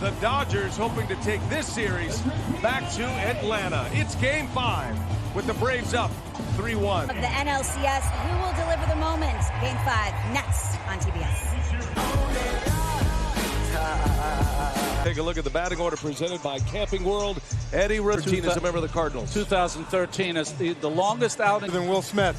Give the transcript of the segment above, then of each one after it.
The Dodgers hoping to take this series back to Atlanta. It's Game 5 with the Braves up 3-1. Of the NLCS, who will deliver the moment? Game 5 next on TBS. Take a look at the batting order presented by Camping World. Eddie Routine is a member of the Cardinals. 2013 is the longest outing. Than Will Smith.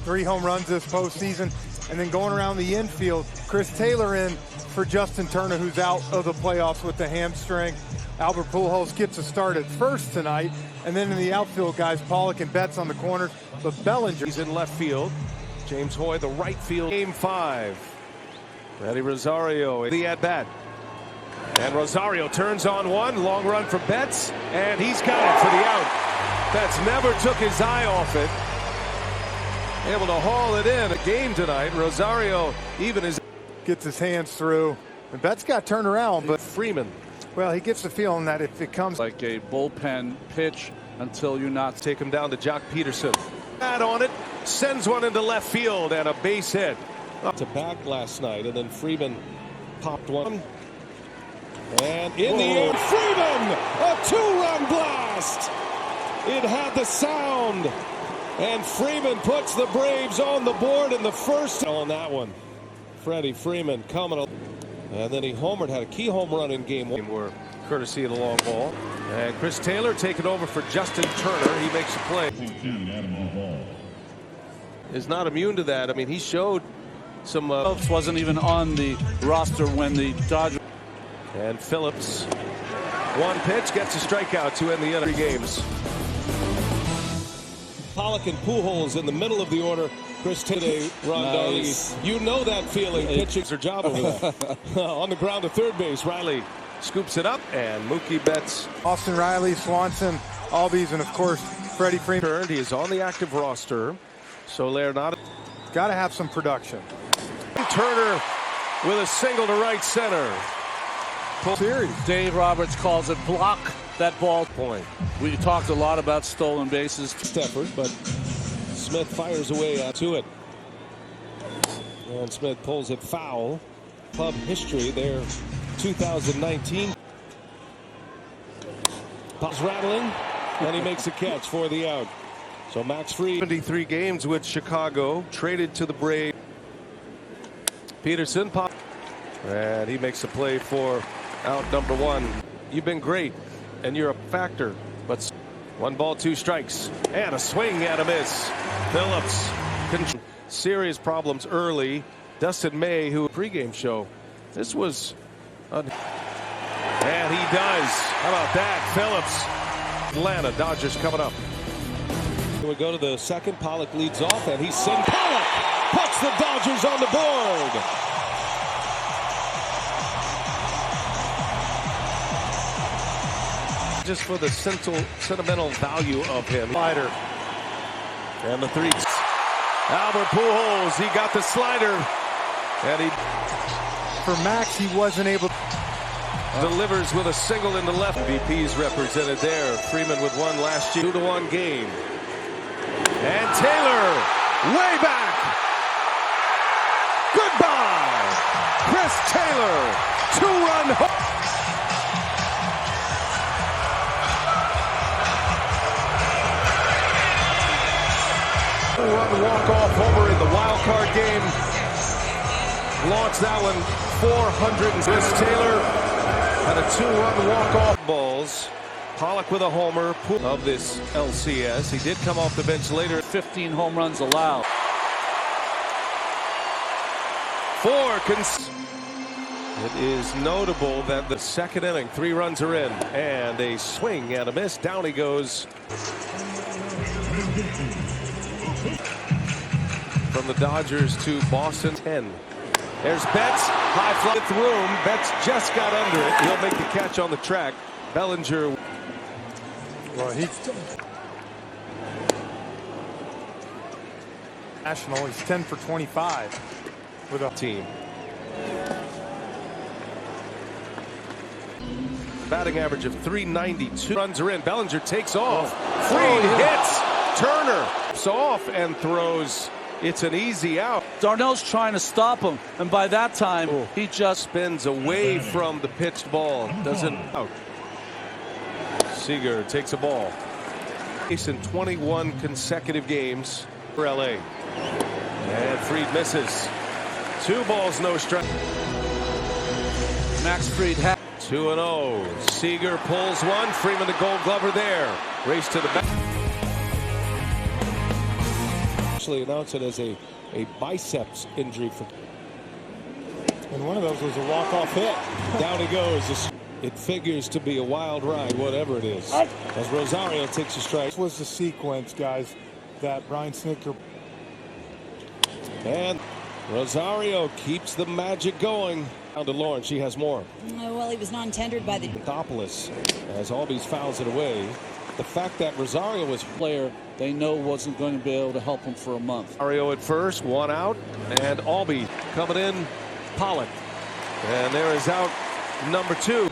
3 home runs this postseason. And then going around the infield, Chris Taylor in for Justin Turner, who's out of the playoffs with the hamstring. Albert Pujols gets a start at first tonight. And then in the outfield, guys, Pollock and Betts on the corners. But Bellinger. He's in left field. James Hoy, the right field. Game 5. Eddie Rosario, the at-bat. And Rosario turns on one. Long run for Betts. And he's got it for the out. Betts never took his eye off it. Able to haul it in. A game tonight. Rosario even gets his hands through. And Betts got turned around, but Freeman. Well, he gets the feeling that if it comes like a bullpen pitch until you not take him down to Jock Peterson. Bat on it. Sends one into left field and a base hit. Up to back last night, and then Freeman popped one. And in the air, Freeman! A 2-run blast! It had the sound. And Freeman puts the Braves on the board in the first on that one. Freddie Freeman coming. And then he homered, had a key home run in game 1. Were courtesy of the long ball. And Chris Taylor taking over for Justin Turner. He makes a play. Is not immune to that. I mean, he showed some. Wasn't even on the roster when the Dodgers. And Phillips, one pitch, gets a strikeout to end the other 3 games. Pollock and Pujols in the middle of the order. Chris Taylor, Rondoni. Nice. You know that feeling. Pitching's their job over there. On the ground to third base, Riley scoops it up, and Mookie Betts. Austin Riley, Swanson, Albies, and of course Freddie Freeman. He is on the active roster. So they're not. Got to have some production. Turner with a single to right center. Series. Dave Roberts calls it block that ball. Point. We talked a lot about stolen bases. Effort, but Smith fires away to it. And Smith pulls it foul. Club history there, 2019. Puck's rattling, and he makes a catch for the out. So Max Fried, 73 games with Chicago, traded to the Braves. Peterson pop, and he makes a play for out number 1. You've been great, and you're a factor, but 1 ball, 2 strikes, and a swing and a miss. Phillips, serious problems early. Dustin May, who pregame show, this was, and he does. How about that, Phillips? Atlanta Dodgers coming up. We go to the second. Pollock leads off, and he's sent. Pollock puts the Dodgers on the board. Just for the sentimental value of him. Slider. And the 3. Albert Pujols, he got the slider. And he. For Max, he wasn't able. Delivers with a single in the left. VPs represented there. Freeman with one last year. 2-1 game. And Taylor, way back. Goodbye. Chris Taylor, 2-run home. Run walk-off homer in the wild card game. Launched that one 400. Chris Taylor had a 2-run walk-off. Balls. Pollock with a homer of this LCS. He did come off the bench later. 15 home runs allowed. 4. It is notable that the second inning, 3 runs are in, and a swing and a miss. Down he goes. From the Dodgers to Boston. 10. There's Betts, high fly room. Betts just got under it. He'll make the catch on the track. Bellinger. Well, he's national. He's 10 for 25 with a team. Batting average of .392. Runs are in. Bellinger takes off. Fried hits. Turner off and throws It's an easy out. Darnell's trying to stop him, and by that time, he just spins away from the pitched ball. Doesn't out. Seager takes a ball. In 21 consecutive games for LA. And Fried misses. 2 balls, no strike. Max Fried had 2-0. Seager pulls one. Freeman, the Gold Glover there. Race to the back. Actually announced it as a biceps injury for. And one of those was a walk-off hit. Down he goes. It figures to be a wild ride, whatever it is. As Rosario takes a strike. This was the sequence, guys, that Brian Snitker. And Rosario keeps the magic going. Down to Lauren, she has more. Well, he was non-tendered by the Anthopoulos as Albies fouls it away. The fact that Rosario was player they know wasn't going to be able to help him for a month. Rosario at first, 1 out, and Albie coming in, Pollock. And there is out number 2.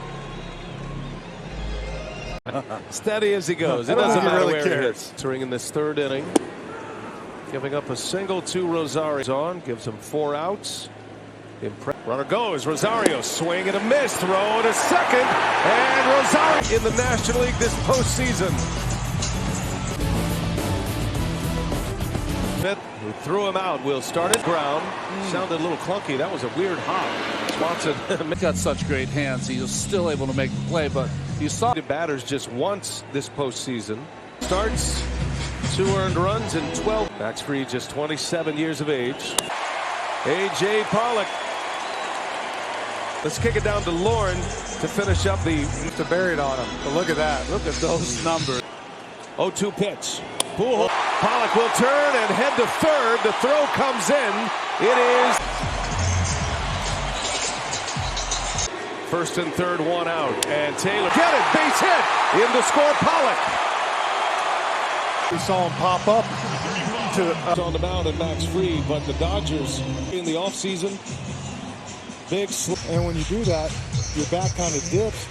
Steady as he goes. It doesn't matter really where he cares. hits. Entering in this 3rd inning. Giving up a single to Rosario. On, gives him 4 outs. Runner goes. Rosario swing and a miss. Throw to second. And Rosario in the National League this postseason. Who threw him out will start at ground. Sounded a little clunky. That was a weird hop. Swanson He's got such great hands. He was still able to make the play, but you saw the batters just once this postseason. Starts 2 earned runs and 12. Max Fried, just 27 years of age. A.J. Pollock. Let's kick it down to Lauren to finish up to bury it on him. But look at that. look at those numbers. 0-2 pitch. Pollock will turn and head to third. The throw comes in. It is first and third, 1 out. And Taylor get it. Base hit. In to score Pollock. We saw him pop up to On the mound and Max Fried, but the Dodgers in the offseason. Big and when you do that, your back kind of dips.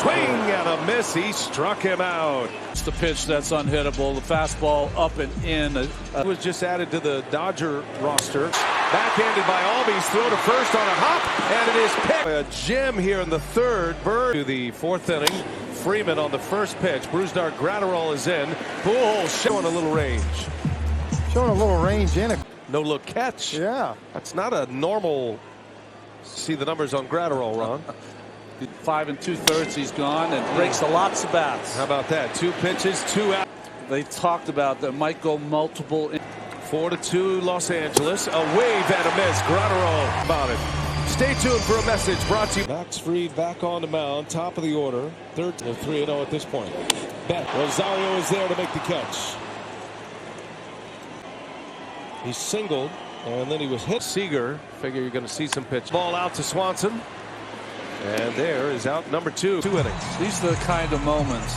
Swing and a miss. He struck him out. It's the pitch that's unhittable. The fastball up and in. It was just added to the Dodger roster. Backhanded by Albies. Throw to first on a hop. And it is picked. A gem here in the 3rd. Bird to the 4th inning. Freeman on the first pitch. Brusdar Gratterall is in. Pujols showing a little range. Showing a little range in it. No look catch. Yeah. That's not a normal. See the numbers on Gratterall, Ron. 5 2/3 he's gone and breaks lots of bats. How about that? 2 pitches, 2 out. They talked about that might go multiple. 4-2 Los Angeles. A wave and a miss. Gratterall about it. Stay tuned for a message brought to you. Max Fried back on the mound, top of the order. 3-0 at this point. Rosario is there to make the catch. He singled, and then he was hit. Seager, figure you're going to see some pitch. Ball out to Swanson. And there is out number 2. 2 innings. These are the kind of moments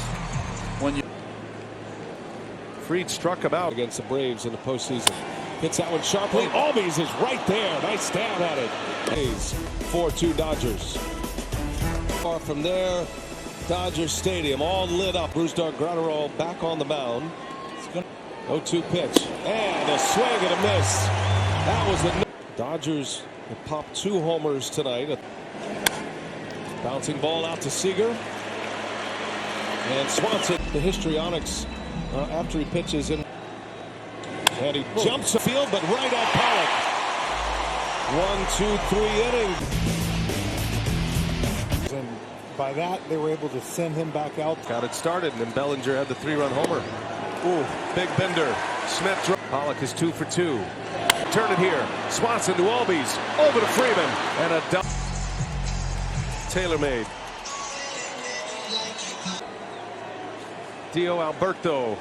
when you. Fried struck him out against the Braves in the postseason. Hits that one sharply. Albies is right there. Nice stab at it. 4-2 Dodgers. Far from there, Dodgers Stadium all lit up. Brusdar Gratterall back on the mound. 0-2 pitch. And a swing and a miss. That was the Dodgers have popped 2 homers tonight. Bouncing ball out to Seager. And Swanson, the histrionics, after he pitches in. And he jumps the field, but right at Pollock. 1, 2, 3 innings. And by that, they were able to send him back out. Got it started, and then Bellinger had the 3-run homer. Ooh, big bender. Smith. Pollock is 2 for 2. Turn it here. Swanson to Albies. Over to Freeman. And a double. Taylor made. Dio Alberto.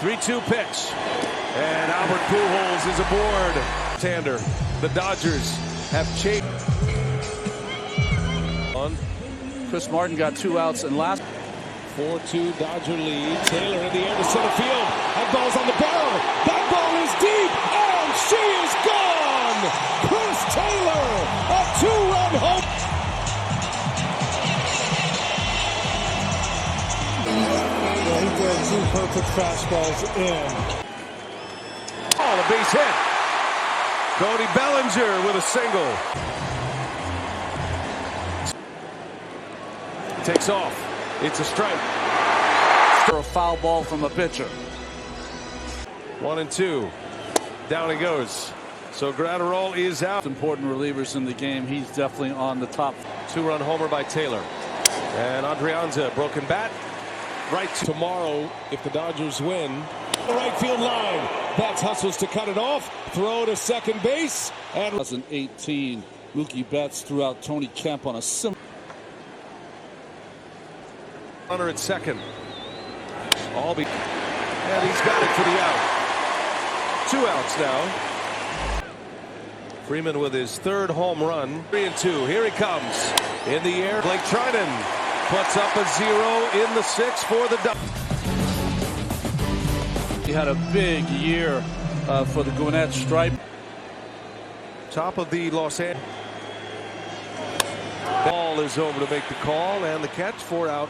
3-2 pitch. And Albert Pujols is aboard. Tander. The Dodgers have chased. Chris Martin got 2 outs and last. 4-2 Dodger lead. Taylor in the air to center field. That ball's on the barrel. That ball is deep. And she is gone. Chris Taylor, a 2-run home. Yeah, he threw 2 perfect fastballs in. a base hit. Cody Bellinger with a single. Takes off. It's a strike. For a foul ball from a pitcher. 1-2. Down he goes. So Gratterall is out. Important relievers in the game. He's definitely on the top. 2-run homer by Taylor. And Adrianza, broken bat. Right tomorrow, if the Dodgers win. The right field line. Betts hustles to cut it off. Throw to second base. And 2018, Mookie Betts threw out Tony Kemp on a similar. Runner at second. And he's got it for the out. 2 outs now. Freeman with his 3rd home run. 3-2. Here he comes. In the air. Blake Trinan puts up a 0 in the 6th for the Dodgers. He had a big year for the Gwinnett Stripe. Top of the Los Angeles. Ball is over to make the call and the catch for out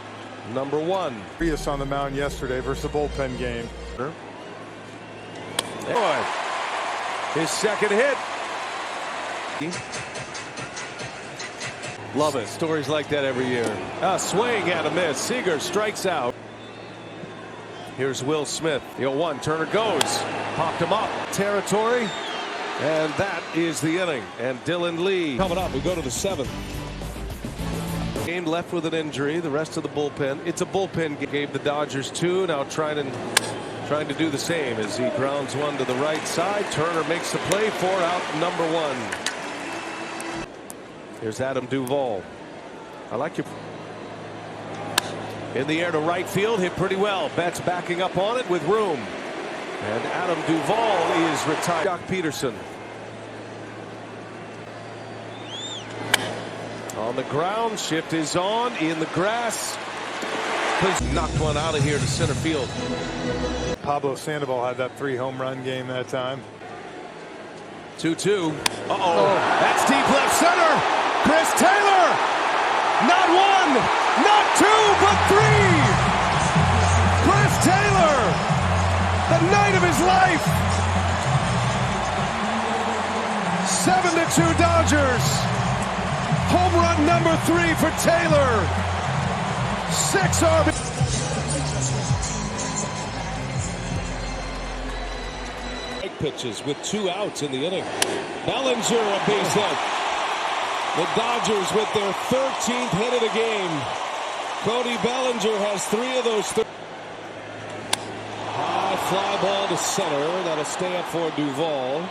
number 1. Prius on the mound yesterday versus the bullpen game. Boy, his 2nd hit. Love it. Stories like that every year. A swing and a miss. Seager strikes out. Here's Will Smith. The 0-1. Turner goes. Popped him up. Territory. And that is the inning. And Dylan Lee coming up. We go to the 7th. Game left with an injury. The rest of the bullpen. It's a bullpen game. Gave the Dodgers 2. Now trying to do the same as he grounds one to the right side. Turner makes the play for out number 1. Here's Adam Duvall. I like you. In the air to right field, hit pretty well. Betts backing up on it with room. And Adam Duvall is retired. Jock Peterson. On the ground, shift is on, in the grass. Knocked one out of here to center field. Pablo Sandoval had that 3 home run game that time. 2-2. That's deep left center. Chris Taylor. Not 1, not 2, but 3. Chris Taylor. The night of his life. 7-2 Dodgers. Home run number 3 for Taylor. 6 RBI. Pitches with 2 outs in the inning. Bellinger a base hit. The Dodgers with their 13th hit of the game. Cody Bellinger has 3 of those. High fly ball to center. That'll stay up for Duvall.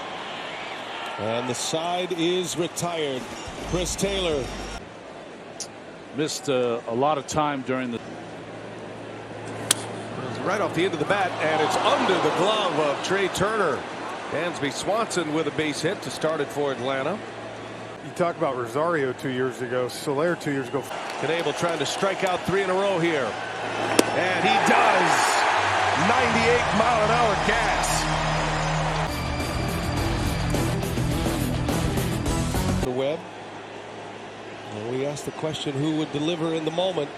And the side is retired. Chris Taylor Missed a lot of time during the. Right off the end of the bat, and it's under the glove of Trey Turner. Dansby Swanson with a base hit to start it for Atlanta. You talk about Rosario 2 years ago, Soler 2 years ago. Knebel trying to strike out 3 in a row here. And he does. 98-mile-an-hour gas. The Webb. And we asked the question, who would deliver in the moment?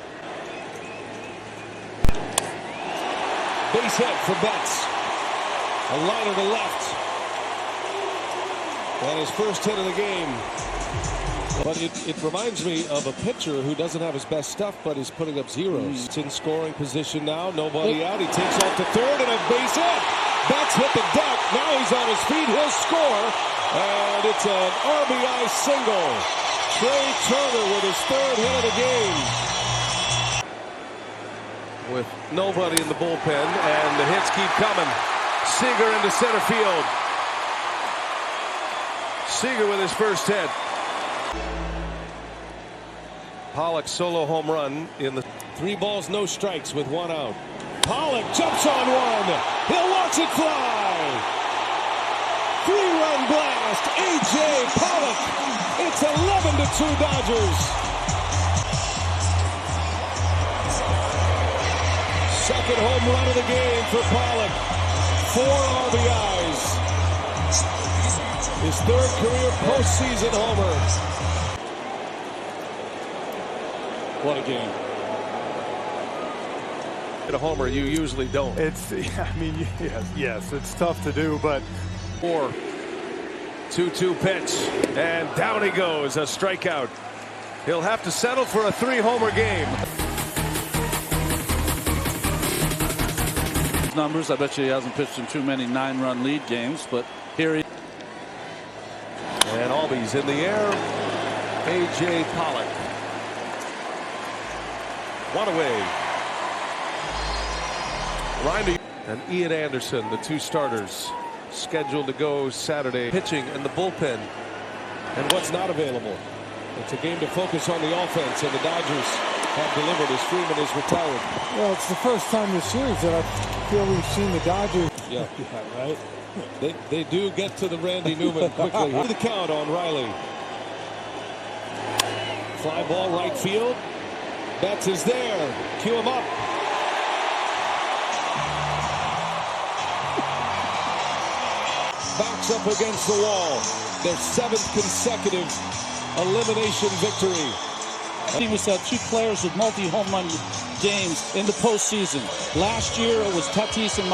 Base hit for Betts. A liner to left. And his first hit of the game. But it reminds me of a pitcher who doesn't have his best stuff, but is putting up zeros. It's in scoring position now. Nobody out. He takes off to third and a base hit. Betts hit the deck. Now he's on his feet. He'll score. And it's an RBI single. Trey Turner with his 3rd hit of the game. With nobody in the bullpen, and the hits keep coming. Seager into center field. Seager with his first hit. Pollock solo home run in the 3 balls, no strikes with 1 out. Pollock jumps on one. He'll watch it fly. 3-run blast. A.J. Pollock. It's 11-2 Dodgers. Second home run of the game for Pollock. 4 RBIs. His 3rd career postseason homer. What a game. Hit a homer you usually don't. It's, I mean, yes, it's tough to do, but 2-2 pitch, and down he goes, a strikeout. He'll have to settle for a 3-homer game. Numbers, I bet you he hasn't pitched in too many 9-run lead games, but here he. And Albies in the air. A.J. Pollock. One away. Rindy and Ian Anderson, the two starters, scheduled to go Saturday. Pitching in the bullpen. And what's not available? It's a game to focus on the offense, and the Dodgers have delivered as Freeman is retired. Well, it's the first time this series that I feel we've seen the Dodgers. Yeah, right. They do get to the Randy Newman quickly. The count on Riley. Fly ball right field. Betts is there. Cue him up. Backs up against the wall. Their 7th consecutive elimination victory. The team has had 2 players with multi-home run games in the postseason. Last year it was Tatis and